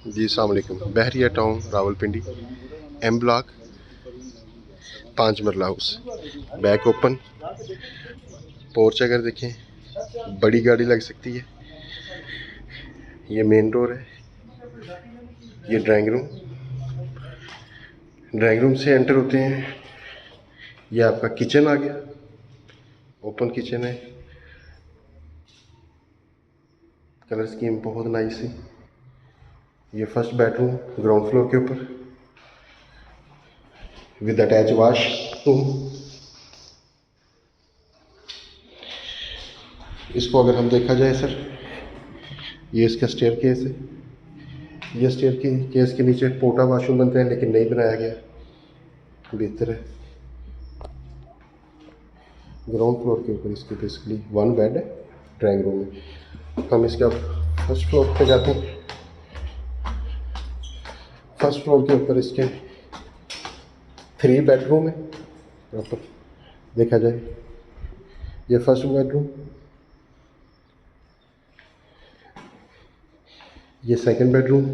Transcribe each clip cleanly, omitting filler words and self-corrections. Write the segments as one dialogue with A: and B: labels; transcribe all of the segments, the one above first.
A: जी अस्सलाम वालेकुम। बहरिया town Rawalpindi, M block, 5 मरला हाउस, बैक ओपन, पोर्च अगर देखें बड़ी गाड़ी लग सकती है। ये मेन डोर है, ये ड्राइंग रूम से एंटर होते हैं। ये आपका किचन आ गया, ओपन किचन है, कलर स्कीम बहुत नाइस है। ये फर्स्ट बेडरूम ग्राउंड फ्लोर के ऊपर विद अटैच वॉश रूम। इसको अगर हम देखा जाए सर, ये इसका स्टेयर केस है। ये स्टेयर केस के नीचे पोटा वाशरूम बनता है लेकिन नहीं बनाया गया, बेहतर है। ग्राउंड फ्लोर के ऊपर इसके बेसिकली 1 बेड है ड्राइंग रूम में। हम इसके अब फर्स्ट फ्लोर पे जाते हैं। फर्स्ट फ्लोर के ऊपर इसके 3 बेडरूम है प्रॉपर देखा जाए। ये फर्स्ट बेडरूम, ये सेकंड बेडरूम।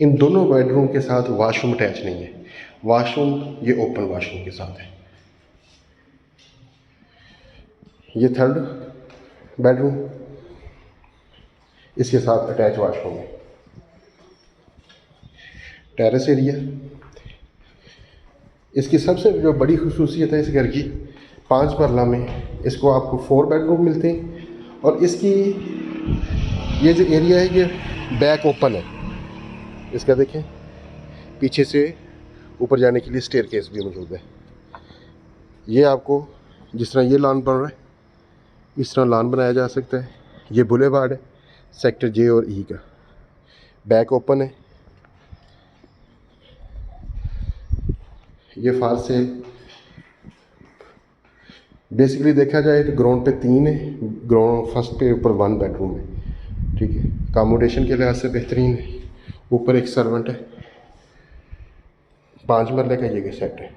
A: इन दोनों बेडरूम के साथ वॉशरूम अटैच नहीं है। वॉशरूम ये ओपन वॉशरूम के साथ है। ये थर्ड बेडरूम, इसके साथ अटैच वॉशरूम है। टेरेस एरिया, इसकी सबसे जो बड़ी खुसूसियत है इस घर की, 5 मरला में इसको आपको 4 बेडरूम मिलते हैं। और इसकी ये जो एरिया है ये बैक ओपन है। इसका देखें पीछे से ऊपर जाने के लिए स्टेयर केस भी मौजूद है। ये आपको जिस तरह ये लॉन बन रहा है इस तरह लॉन बनाया जा सकता है। ये बुलेवार्ड है सेक्टर जे और ई का, बैक ओपन है। ये फार से बेसिकली देखा जाए तो ग्राउंड पे 3 है, ग्राउंड फर्स्ट पे ऊपर 1 बेडरूम है। ठीक है, अकोमोडेशन के लिहाज से बेहतरीन है। ऊपर एक सर्वेंट है, 5 मरले का ये सेट है।